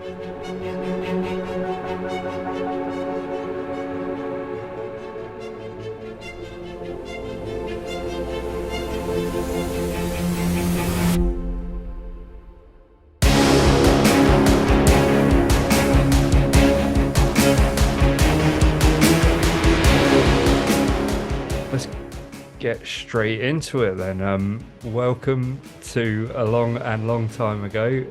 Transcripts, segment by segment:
Let's get straight into it then. Welcome to A Long Time Ago,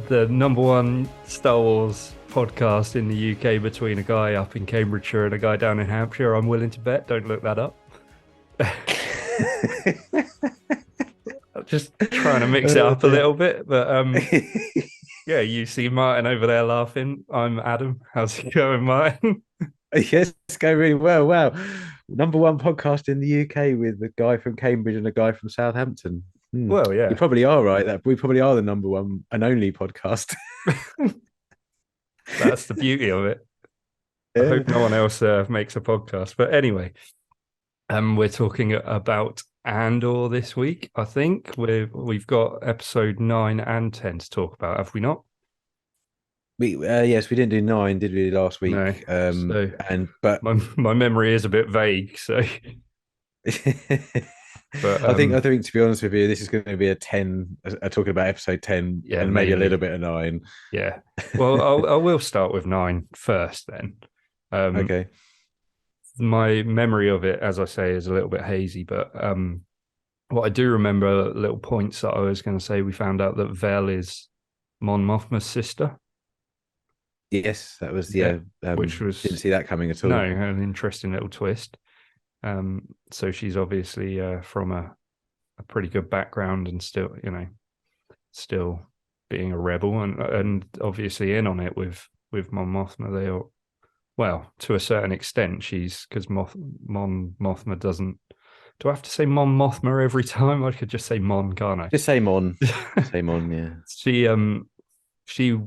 the number one Star Wars podcast in the UK between a guy up in Cambridgeshire and a guy down in Hampshire. I'm willing to bet. Don't look that up. Just trying to mix it up a little bit, but yeah, you see Martin over there laughing. I'm Adam. How's it going, Martin? Yes, it's going really well. Wow. Number one podcast in the UK with a guy from Cambridge and a guy from Southampton. Well, yeah. You probably are right. That we probably are the number one and only podcast. That's the beauty of it. I hope no one else makes a podcast. But anyway, we're talking about Andor this week. I think we've got episode 9 and 10 to talk about, have we not? Yes, we didn't do 9, did we, last week? No. But my memory is a bit vague, so. But I think to be honest with you, this is going to be a 10. Talking about episode 10, yeah, and maybe a little bit of 9. Yeah. Well, I will start with 9 first, then. Okay. My memory of it, as I say, is a little bit hazy, but what I do remember, little points that I was going to say, we found out that Vel is Mon Mothma's sister. Yes, that was which was, didn't see that coming at all. No, an interesting little twist. So she's obviously from a pretty good background and still being a rebel and obviously in on it with Mon Mothma. Well, to a certain extent, because Mon Mothma doesn't. Do I have to say Mon Mothma every time? I could just say Mon, can't I? Just say Mon. Say Mon, yeah. She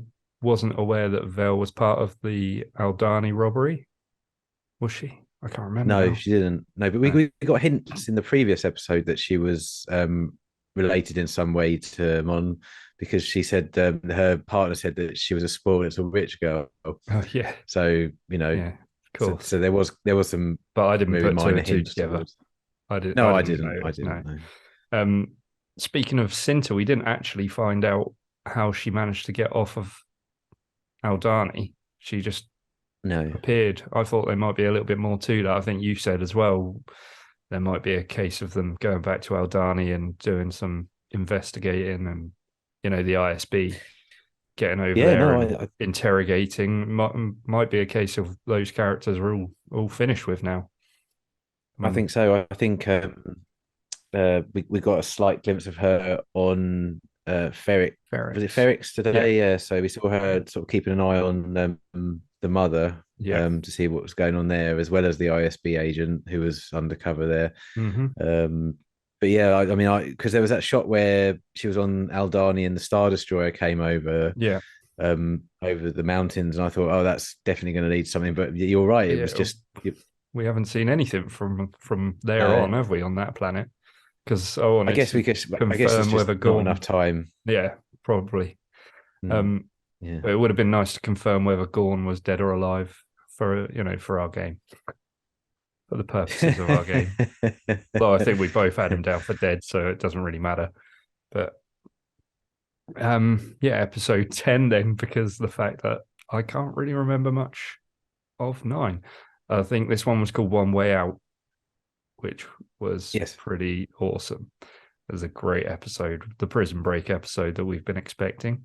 wasn't aware that Vel was part of the Aldhani robbery, was she? I can't remember. No, she didn't. No, but we got hints in the previous episode that she was related in some way to Mon, because she said her partner said that she was a spoiled little rich girl. Oh yeah. So yeah, cool. So there was some, but I didn't put 2 and 2 together. I didn't know. Speaking of Cinta, we didn't actually find out how she managed to get off of Aldhani. She just appeared. I thought there might be a little bit more to that. I think you said as well there might be a case of them going back to Aldhani and doing some investigating, and the ISB getting over there and interrogating. Might be a case of those characters are all finished with now. I think so. I think we got a slight glimpse of her on Ferrix. Was it Ferrix today? Yeah. So we saw her sort of keeping an eye on the mother, to see what was going on there, as well as the ISB agent who was undercover there. Mm-hmm. But yeah, I mean, because there was that shot where she was on Aldhani and the Star Destroyer came over. Yeah. Over the mountains, and I thought, that's definitely going to lead to something. But you're right; it was just we haven't seen anything from there on, have we, on that planet? Because I guess we could confirm whether Gorn, not enough time. Yeah, probably. It would have been nice to confirm whether Gorn was dead or alive for our game, for the purposes of our game. Well, I think we both had him down for dead, so it doesn't really matter. But episode 10 then, because the fact that I can't really remember much of 9. I think this one was called One Way Out, which was pretty awesome. It was a great episode, the prison break episode that we've been expecting.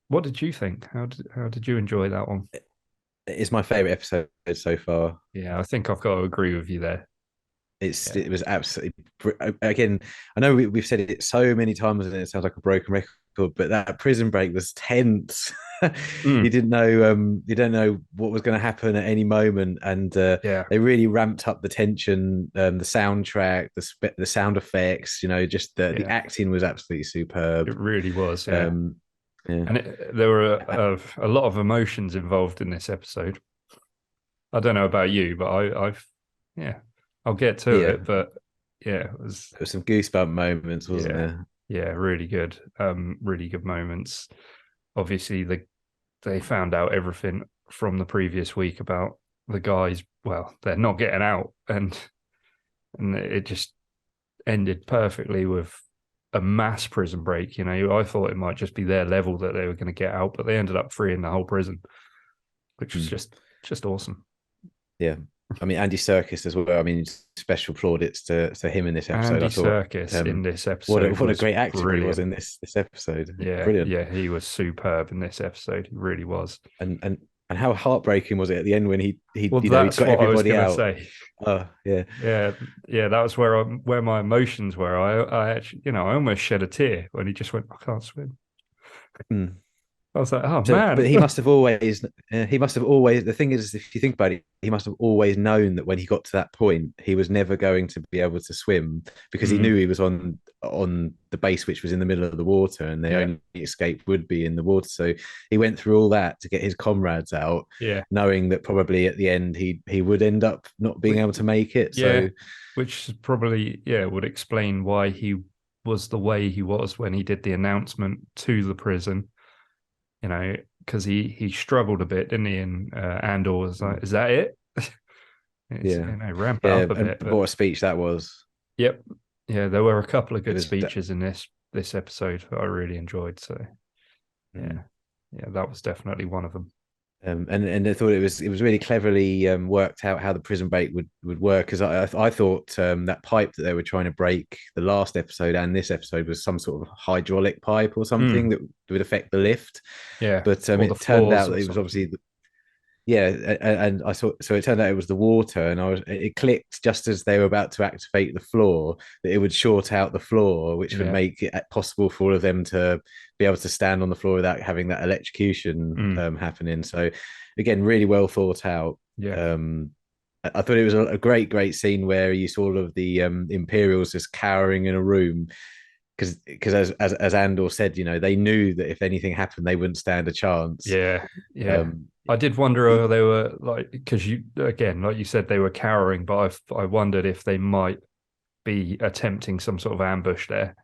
What did you think? How did you enjoy that one? It's my favorite episode so far. Yeah, I think I've got to agree with you there. It was absolutely, again, I know we've said it so many times and it sounds like a broken record, but that prison break was tense. You didn't know what was going to happen at any moment, and they really ramped up the tension. The soundtrack, the sound effects, just the acting was absolutely superb. It really was. And there were a lot of emotions involved in this episode. I don't know about you, but I'll get to it. But it was some goosebump moments, wasn't there? Yeah, really good moments. Obviously, they found out everything from the previous week about the guys. Well, they're not getting out, and it just ended perfectly with a mass prison break. I thought it might just be their level that they were going to get out, but they ended up freeing the whole prison, which was just awesome. Yeah. I mean, Andy Serkis as well. I mean, special plaudits to him in this episode. Andy I thought, Serkis in this what episode a was great actor he was brilliant. in this episode. Yeah, Brilliant. yeah, he was superb in this episode. He really was. And how heartbreaking was it at the end when he Well, he'd that's got what I was everybody going to out. say. Oh yeah, Yeah, yeah, that was where my emotions were. I actually, I almost shed a tear when he just went, "I can't swim." mm. I was like, "Oh So, but man." he must have always. The thing is, if you think about it, he must have always known that when he got to that point, he was never going to be able to swim because he knew he was on the base, which was in the middle of the water, and the Yeah, only escape would be in the water. So he went through all that to get his comrades out, yeah, knowing that probably at the end he would end up not being able to make it. yeah. So Which probably, would explain why he was the way he was when he did the announcement to the prison. Because he struggled a bit, didn't he? And Andor was like, "Is that it?" It's, yeah, ramp it yeah, up a and bit. But what a speech that was. yep, yeah, there were a couple of It good was. speeches in this episode that I really enjoyed. So Mm. yeah, yeah, that was definitely one of them. And I thought it was really cleverly worked out how the prison break would work, because I thought that pipe that they were trying to break the last episode and this episode was some sort of hydraulic pipe or something that would affect the lift, Yeah, but or the it turned floors out or that it was something. obviously yeah, and I saw, so it turned out it was the water, and it clicked just as they were about to activate the floor that it would short out the floor, which would Yeah, make it possible for all of them to be able to stand on the floor without having that electrocution happening. So again, really well thought out. yeah, I thought it was a great scene where you saw all of the Imperials just cowering in a room because as Andor said, they knew that if anything happened, they wouldn't stand a chance. yeah, yeah. Um, I did wonder whether they were like, because you again, like you said, they were cowering, but I wondered if they might be attempting some sort of ambush there.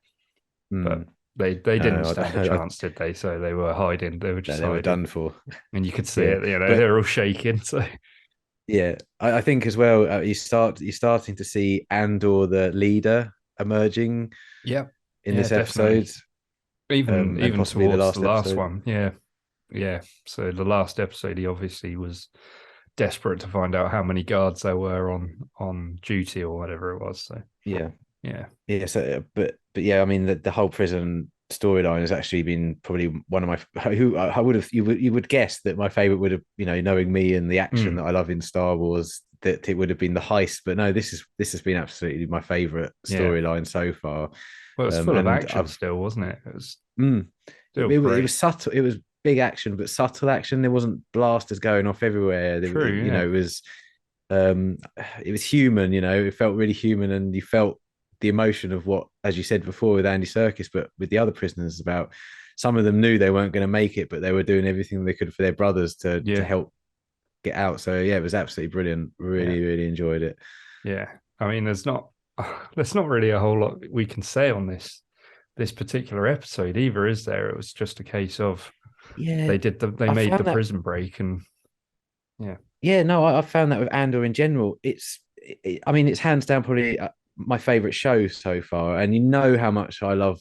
But hmm. they didn't No, stand a chance, did they? So they were hiding. They were no, just they were hiding, done for. and you could see Yeah, it. but They're all shaking. So yeah, I think as well, you're starting to see Andor the leader emerging yeah, in yeah, this episode, definitely. Even and even possibly the towards the last last episode. one, yeah, yeah. So the last episode, he obviously was desperate to find out how many guards there were on duty or whatever it was. So Yeah, yeah, yeah. So, but yeah, I mean, the whole prison storyline has actually been probably one of my who I would have you would guess that my favorite would have, knowing me and the action that I love in Star Wars, that it would have been the heist. But no, this has been absolutely my favorite yeah. storyline so far. Well, it's full of And action I've still, wasn't it? It was mm, still it great. was subtle. It was big action, but subtle action. There wasn't blasters going off everywhere. True. Yeah. Um, it was human. It felt really human, and you felt the emotion of what, as you said before, with Andy Serkis, but with the other prisoners, about some of them knew they weren't going to make it, but they were doing everything they could for their brothers to Yeah. help get out. So yeah, it was absolutely brilliant. Yeah. Really enjoyed it. Yeah. I mean, there's not really a whole lot we can say on this particular episode either, is there? It was just a case of Yeah, they I made the found that. prison break, and yeah, Yeah, no, I found that with Andor in general. I mean, it's hands down probably my favorite show so far. And you know how much I love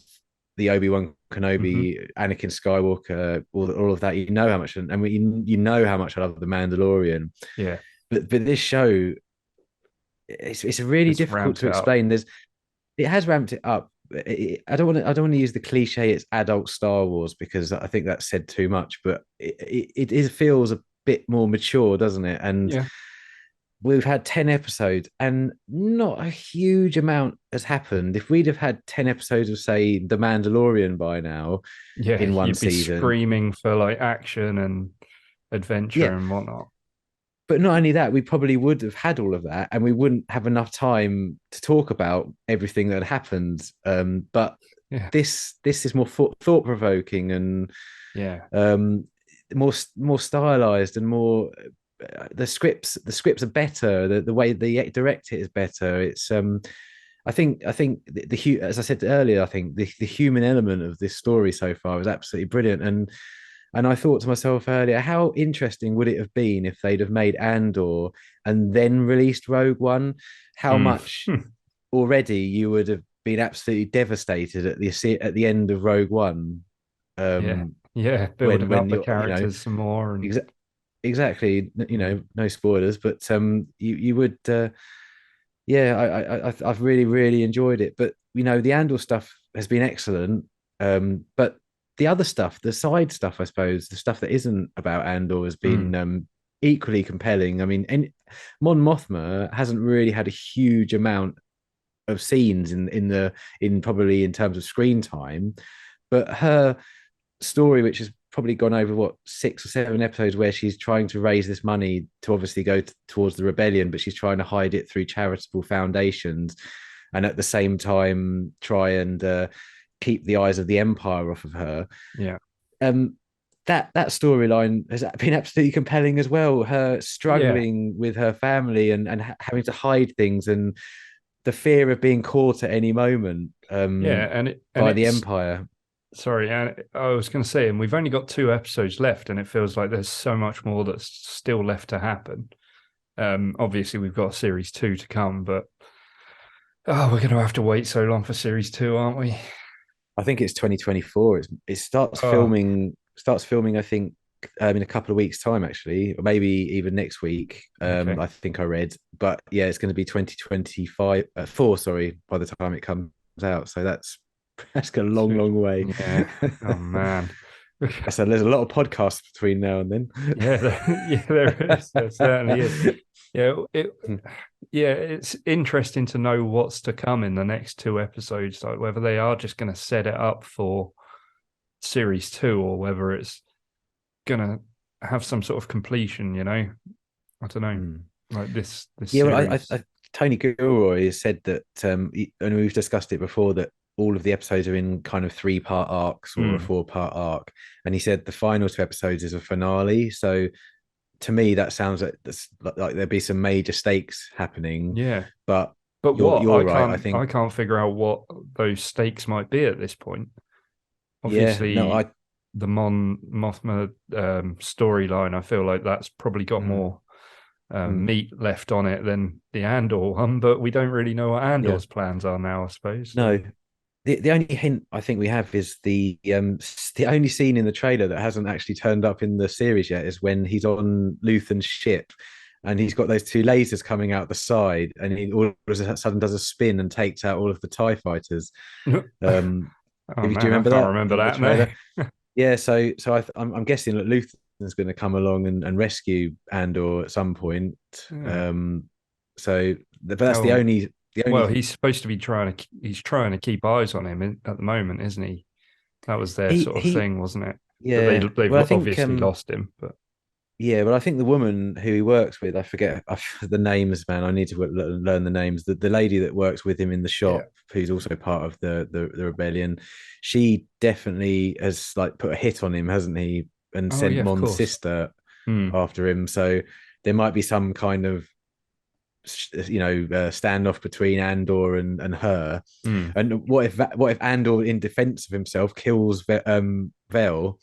the Obi-Wan Kenobi, Anakin Skywalker, all of that. You know how much, and you know how much I love the Mandalorian. yeah, But this show, it's really it's difficult ramped to it up. explain. It has ramped it up. I don't want to use the cliche. It's adult Star Wars because I think that's said too much. But it feels a bit more mature, doesn't it? And Yeah, we've had 10 episodes and not a huge amount has happened. If we'd have had 10 episodes of, say, The Mandalorian by now yeah, in one you'd be season, screaming for like action and adventure yeah. and whatnot. But not only that, we probably would have had all of that and we wouldn't have enough time to talk about everything that happened. But Yeah, this is more thought provoking and yeah, more stylized and more. The scripts are better. The way they direct it is better. It's I think as I said earlier, I think the human element of this story so far was absolutely brilliant. And I thought to myself earlier, how interesting would it have been if they'd have made Andor and then released Rogue One? How Mm. much already you would have been absolutely devastated at the end of Rogue One. Yeah, Um, yeah, building when up the you're, characters some more, and exactly, no spoilers, but you would. Yeah, I've really really enjoyed it. But the Andor stuff has been excellent. But the other stuff, the side stuff, I suppose, the stuff that isn't about Andor has been equally compelling. I mean, Mon Mothma hasn't really had a huge amount of scenes in probably in terms of screen time, but her story, which has probably gone over what 6 or 7 episodes, where she's trying to raise this money to obviously go towards the rebellion, but she's trying to hide it through charitable foundations, and at the same time try and keep the eyes of the Empire off of her. yeah, Um, that storyline has been absolutely compelling as well. Her yeah, struggling with her family and having to hide things, and the fear of being caught at any moment yeah, and by the it's Empire. sorry, and I was going to say, and we've only got 2 episodes left, and it feels like there's so much more that's still left to happen. Obviously, we've got series 2 to come, but we're going to have to wait so long for series 2, aren't we? I think it's 2024. It Oh, starts filming. I think in a couple of weeks' time, actually, or maybe even next week. okay. I think I read, but yeah, it's going to be 2025 four. Sorry, by the time it comes out. So that's got a long, long way. Yeah. Oh man. So there's a lot of podcasts between now and then. Yeah, yeah, there is. There certainly is. Yeah, yeah, it's interesting to know what's to come in the next 2 episodes, like whether they are just going to set it up for series 2 or whether it's going to have some sort of completion. I don't know. Mm. Like this Yeah, well, series. Tony Gilroy has said that, and we've discussed it before, that all of the episodes are in kind of 3-part arcs or a Mm, 4-part arc. And he said the final 2 episodes is a finale. So to me, that sounds like there'd be some major stakes happening. yeah, But but what you're right. I I think, can't figure out what those stakes might be at this point. yeah, no, Obviously, the Mon Mothma storyline, I feel like that's probably got mm, more mm, meat left on it than the Andor one, but we don't really know what yeah, Andor's plans are now, I suppose. So. no. The only hint I think we have is the only scene in the trailer that hasn't actually turned up in the series yet is when he's on Luthen's ship and he's got those 2 lasers coming out the side, and he all of a sudden does a spin and takes out all of the TIE fighters. Um, Oh do you man, I remember can't that remember in the that. No. trailer? Yeah, so I'm guessing that Luthen's going to come along and rescue Andor at some point. Yeah. Um, but that's Oh the well, only he's supposed to be he's trying to keep eyes on him at the moment, isn't he? That was their sort of he thing, wasn't it? But yeah. they've Well, I think obviously lost him. But yeah, but I think the woman who he works with, I forget the names, man. I need to learn the names. The lady that works with him in the yeah. shop, who's also part of the rebellion, she definitely has like put a hit on him, hasn't he? And Oh sent yeah, of Mon's course. sister Hmm. after him. So there might be some kind of standoff between Andor and her. Hmm. And what if Andor, in defense of himself, kills Vel?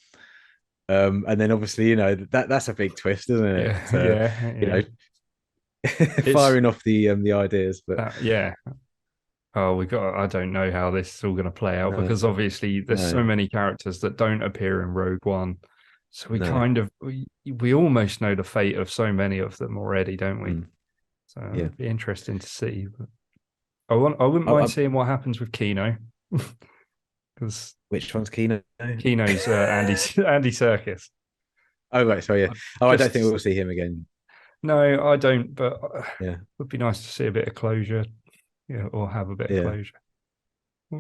And then obviously, that's a big twist, isn't it? Yeah, yeah, You yeah. know, It's firing off the ideas, but yeah. Oh, we got. I don't know how this is all going to play out no, because obviously there's no, so many characters that don't appear in Rogue One, so we no. kind of we almost know the fate of so many of them already, don't we? Mm, So yeah. it'd be interesting to see. But I wouldn't mind I, seeing what happens with Kino because which one's Kino? Kino's Andy Serkis. Oh, right, sorry, yeah. Oh, I don't think Just we'll see him again. no, I don't. But Yeah, it would be nice to see a bit of closure, or have a bit of yeah, closure.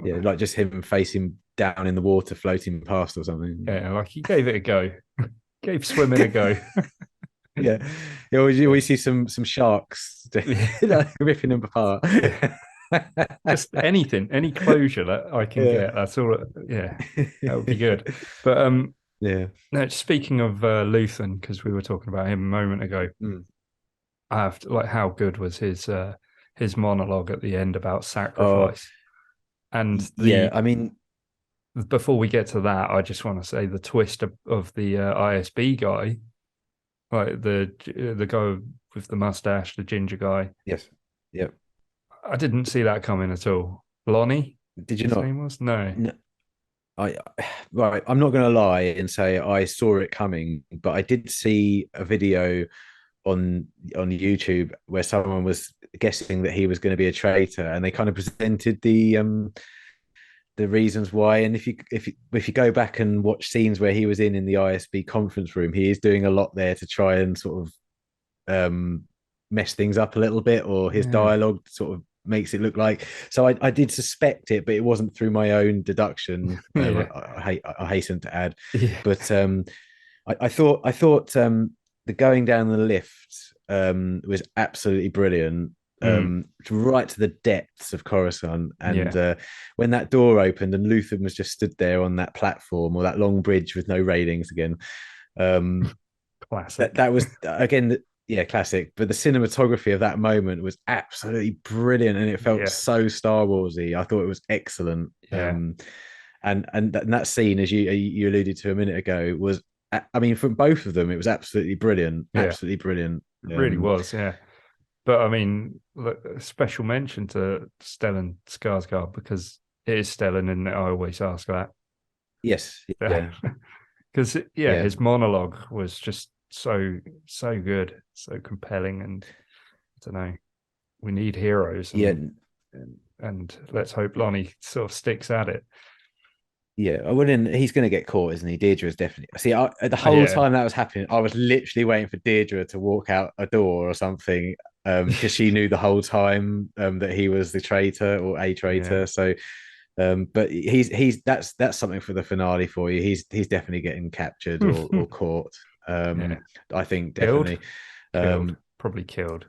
yeah. Like just him facing down in the water, floating past or something. Yeah, like he gave it a go, gave swimming a go. Yeah, yeah. We see some sharks ripping him apart. Yeah, just anything, any closure that I can Yeah, get. That's all. Yeah, that would be good. But yeah. no. Speaking of because we were talking about him a moment ago, Mm. I have to, like, how good was his monologue at the end about Oh, sacrifice. And yeah. I mean, before we get to that, I just want to say the twist of the ISB guy, like the guy with the mustache, the ginger guy. yes, yep. I didn't see that coming at all. Lonnie, Did you his not? name was? No. No, I right. I'm not going to lie and say I saw it coming, but I did see a video on YouTube where someone was guessing that he was going to be a traitor, and they kind of presented the reasons why. And if you go back and watch scenes where he was in the ISB conference room, he is doing a lot there to try and sort of mess things up a little bit, or his Yeah. dialogue sort of makes it look like. So I did suspect it, but it wasn't through my own deduction. Yeah. I hasten to add, Yeah. but I thought the going down the lift was absolutely brilliant. Right to the depths of Coruscant, and Yeah. When that door opened and Luthen was just stood there on that platform or that long bridge with no railings again, Classic. that was again, yeah, classic. But the cinematography of that moment was absolutely brilliant, and it felt Yeah. so Star Warsy. I thought it was excellent. Yeah. And that scene, as you alluded to a minute ago, was, I mean, from both of them, it was absolutely brilliant. Yeah. Absolutely brilliant. It really was, yeah. But I mean, look, special mention to Stellan Skarsgård, because it is Stellan, and I always ask that. Yes, yeah, Because yeah, his monologue was just so good, so compelling, and I don't know. We need heroes, yeah, and let's hope Lonnie sort of sticks at it. yeah. I wouldn't. He's going to get caught, isn't he? Deirdre's definitely. See, the whole Yeah, time that was happening, I was literally waiting for Deirdre to walk out a door or something, because she knew the whole time that he was the traitor or a yeah, traitor. So, but he's that's something for the finale for you. He's definitely getting captured or caught. yeah. I think Killed, definitely. probably killed.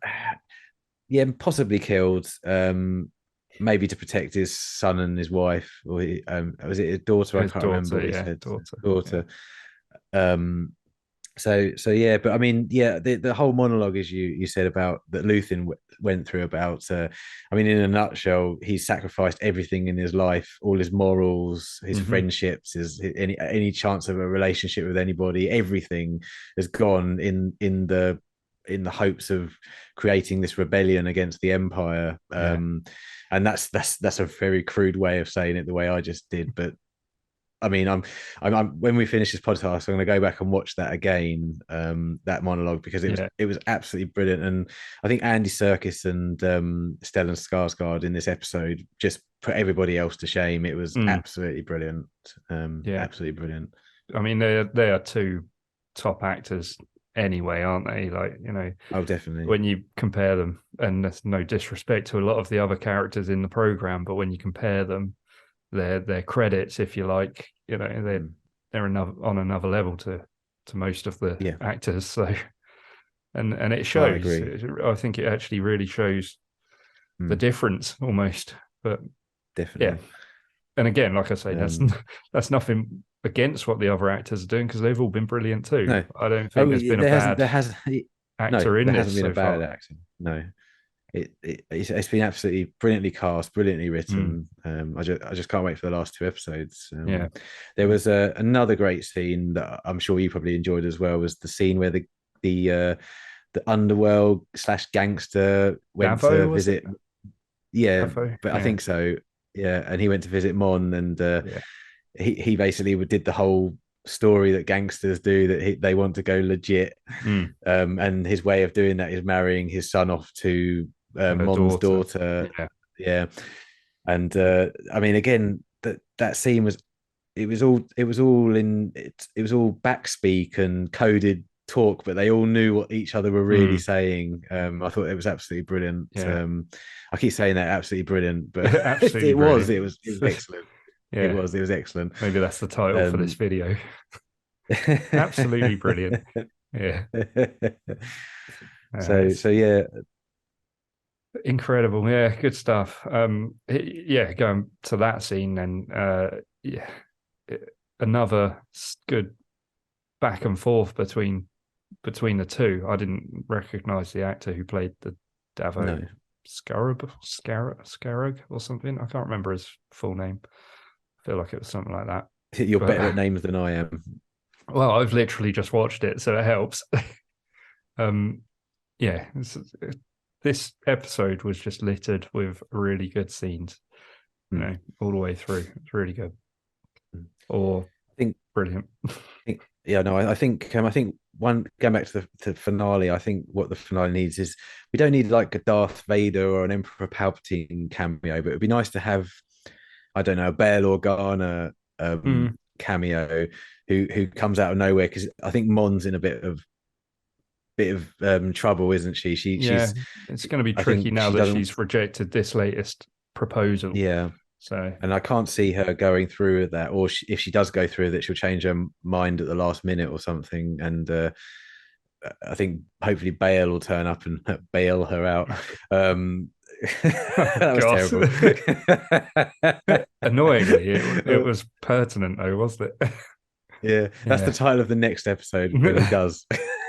Yeah, possibly killed. Maybe to protect his son and his wife, or was it his daughter? I His can't remember daughter, what he yeah, said. daughter. Daughter. Um, so yeah, but I mean, yeah, the whole monologue, as you said about that Luthen went through about. I mean, in a nutshell, he's sacrificed everything in his life, all his morals, his friendships, his any chance of a relationship with anybody. Everything has gone in the hopes of creating this rebellion against the Empire. And that's a very crude way of saying it, the way I just did, but I mean, I'm when we finish this podcast, I'm going to go back and watch that again, that monologue, because it was absolutely brilliant, and I think Andy Serkis and Stellan Skarsgård in this episode just put everybody else to shame. It was absolutely brilliant, absolutely brilliant. I mean, they are two top actors anyway, aren't they? Like, Oh, definitely. when you compare them, and there's no disrespect to a lot of the other characters in the program, but when you compare them, their credits, if you like, they're on another level to most of the actors. So, and it shows. I agree. I think it actually really shows the difference almost. But definitely. And again, like I say, that's nothing against what the other actors are doing, because they've all been brilliant too. No, I don't think there's been a bad actor in there this hasn't been so a bad far. actor. No, it's been absolutely brilliantly cast, brilliantly written. I just can't wait for the last two episodes. There was another great scene that I'm sure you probably enjoyed as well. Was the scene where the underworld / gangster went Davo, to visit. Yeah, Davo? but I think so. Yeah, and he went to visit Mon, and he basically did the whole story that gangsters do, that they want to go legit, and his way of doing that is marrying his son off to Mon's daughter. Yeah. And I mean, again, that scene was it was all backspeak and coded talk, but they all knew what each other were really saying. I thought it was absolutely brilliant. I keep saying that, absolutely brilliant, but absolutely it brilliant. was excellent. It was excellent. Maybe that's the title for this video. Absolutely brilliant. Yeah. So yeah, incredible. Yeah, good stuff. Going to that scene, then another good back and forth between the two. I didn't recognize the actor who played the Davo. Scarab or something. I can't remember his full name. I feel like it was something like that. You're better at names than I am. Well, I've literally just watched it, so it helps. Yeah, this episode was just littered with really good scenes, all the way through. It's really good. Or I think brilliant. I think one going back to the finale. I think what the finale needs is we don't need like a Darth Vader or an Emperor Palpatine cameo, but it'd be nice to have, I don't know, a Bail Organa cameo who comes out of nowhere, because I think Mon's in a bit of trouble, isn't she? She's it's going to be tricky now that she's rejected this latest proposal. Yeah. So, and I can't see her going through with that, or if she does go through that, she'll change her mind at the last minute or something. And I think hopefully Bale will turn up and bail her out. That was terrible. Annoyingly, it was pertinent though, wasn't it? Yeah, that's the title of the next episode when he does.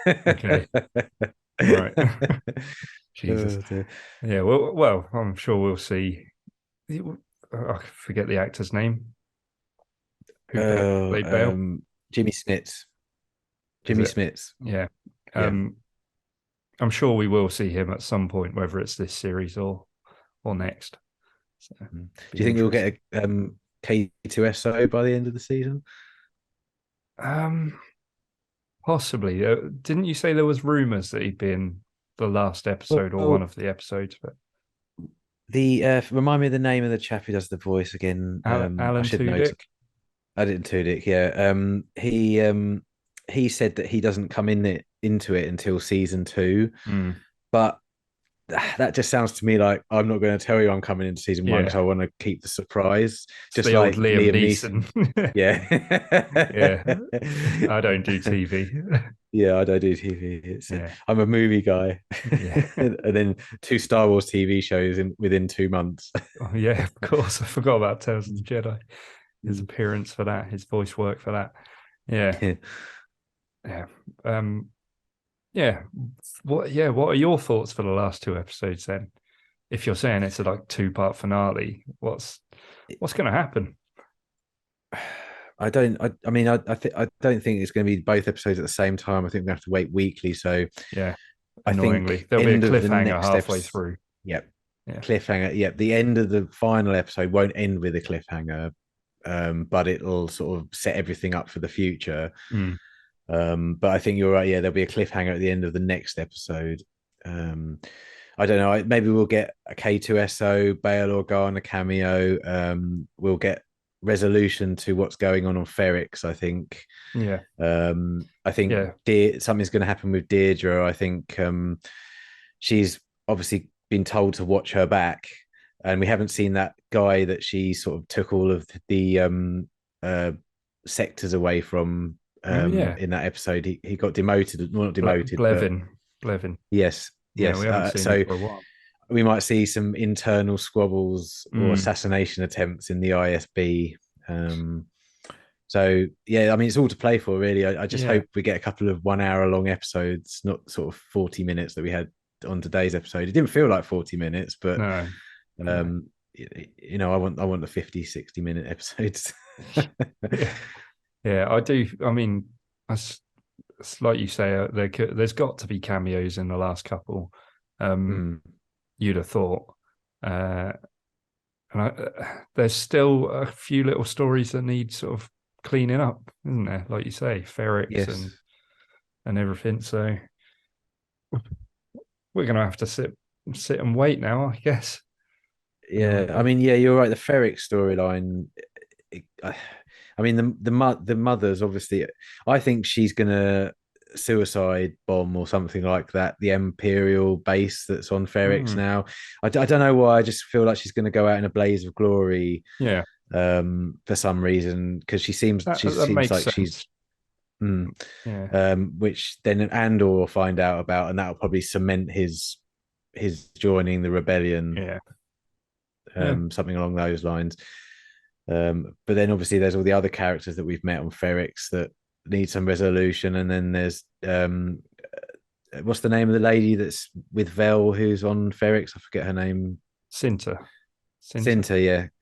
Okay. Right. Jesus. Yeah, well, I'm sure we'll see. I forget the actor's name. Who played Bale? Jimmy Smits. Jimmy Smits. Yeah. I'm sure we will see him at some point, whether it's this series or next. So, do you think we'll get a K2SO by the end of the season? Possibly. Didn't you say there was rumors that he'd be in the last episode or one of the episodes? But the remind me of the name of the chap who does the voice again. Alan Tudyk. Alan Tudyk. Yeah. He said that he doesn't come into it until season 2, but that just sounds to me like I'm not going to tell you I'm coming into season 1 because I want to keep the surprise. It's just like Liam Neeson. Yeah. I don't do TV. Yeah, I don't do TV. I'm a movie guy. Yeah. And then 2 Star Wars TV shows within 2 months. Oh, yeah, of course. I forgot about Tales of the Jedi. His appearance for that, his voice work for that. Yeah. What are your thoughts for the last 2 episodes then? If you're saying it's a like 2-part finale, what's going to happen? I don't think it's going to be both episodes at the same time. I think we have to wait weekly. So annoyingly, I think there'll be a cliffhanger halfway through. Yep. Cliffhanger. Yep. The end of the final episode won't end with a cliffhanger, but it'll sort of set everything up for the future. But I think you're right. Yeah, there'll be a cliffhanger at the end of the next episode. I don't know. Maybe we'll get a K2SO, Bail Organa cameo. We'll get resolution to what's going on Ferrix. I think. Yeah. I think something's going to happen with Deirdre. I think she's obviously been told to watch her back, and we haven't seen that guy that she sort of took all of the sectors away from. In that episode, he got demoted. Well, not demoted. Blevin. Yes. Yeah, we haven't seen him for a while. We might see some internal squabbles or assassination attempts in the ISB. So yeah, I mean, it's all to play for, really. I just hope we get a couple of 1 hour long episodes, not sort of 40 minutes that we had on today's episode. It didn't feel like 40 minutes, but I want the 50, 60 minute episodes. Yeah, I do. I mean, it's like you say, there's got to be cameos in the last couple. You'd have thought. There's still a few little stories that need sort of cleaning up, isn't there? Like you say, Ferrix and everything. So we're going to have to sit and wait now, I guess. Yeah, I mean, you're right. The Ferrix storyline. I mean, the mother's obviously. I think she's gonna suicide bomb or something like that. The Imperial base that's on Ferrix now. I don't know why. I just feel like she's gonna go out in a blaze of glory. Yeah. For some reason, because she seems like sense. She's. Which then Andor will find out about, and that'll probably cement his joining the rebellion. Something along those lines. But then obviously there's all the other characters that we've met on Ferrix that need some resolution, and then there's what's the name of the lady that's with Vel who's on Ferrix? I forget her name. Cinta.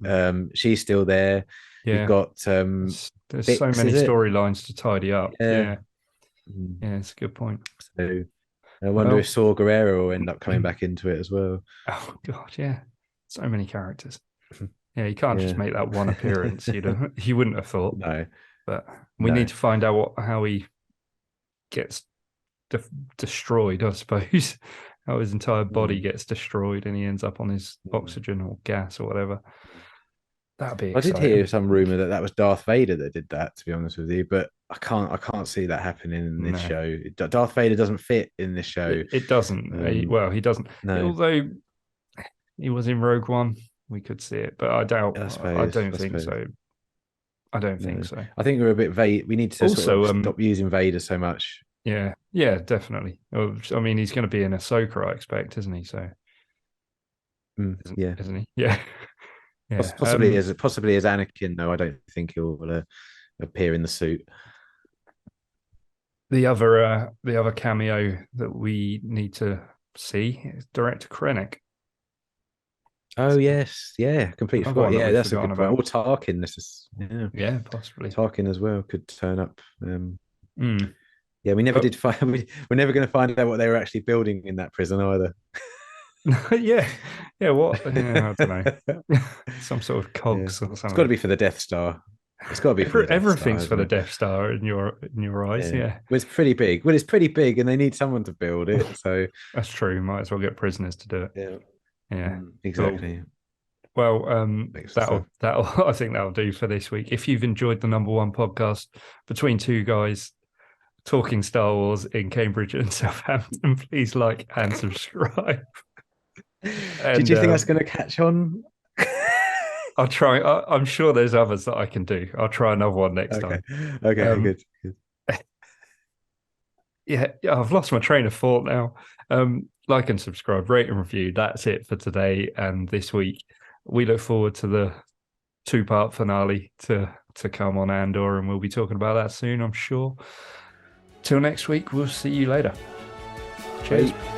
Yeah. She's still there. You've got there's Bix, so many storylines to tidy up. Yeah. It's a good point. So I wonder if Saw Gerrera will end up coming back into it as well. Oh God, yeah. So many characters. Yeah, you can't just make that one appearance. You wouldn't have thought. No. But we need to find out how he gets destroyed, I suppose. How his entire body gets destroyed and he ends up on his oxygen or gas or whatever. That'd be exciting. I did hear some rumor that was Darth Vader that did that, to be honest with you, but I can't see that happening in this show. Darth Vader doesn't fit in this show. It doesn't. He doesn't. No. Although he was in Rogue One, we could see it, but I doubt. I don't think so. I don't think so. I think we're a bit vague. We need to also stop using Vader so much. Yeah, definitely. I mean, he's going to be in Ahsoka, I expect, isn't he? So, isn't he? Yeah. Yeah. Possibly as Anakin, though. I don't think he'll appear in the suit. The other cameo that we need to see is Director Krennic. Oh yes, completely forgot. Yeah, that's a good point. Or Tarkin. This is possibly Tarkin as well could turn up. Yeah, we never did find. We're never going to find out what they were actually building in that prison either. yeah. What? Yeah, I don't know. Some sort of cogs or something. It's got to be for the Death Star. It's got to be for everything's for the Death Star in your eyes. Yeah. Well, it's pretty big. Well, it's pretty big, and they need someone to build it. So that's true. Might as well get prisoners to do it. Yeah. Exactly. Well, that'll I think that'll do for this week. If you've enjoyed the number one podcast between two guys talking Star Wars in Cambridge and Southampton, please like and subscribe. Do you think that's going to catch on? I'll try. I'm sure there's others that I can do. I'll try another one next time. Okay, good. Yeah, I've lost my train of thought now. Like and subscribe, rate and review. That's it for today and this week. We look forward to the 2-part finale to come on Andor, and we'll be talking about that soon, I'm sure. Till next week, we'll see you later. Cheers. Bye.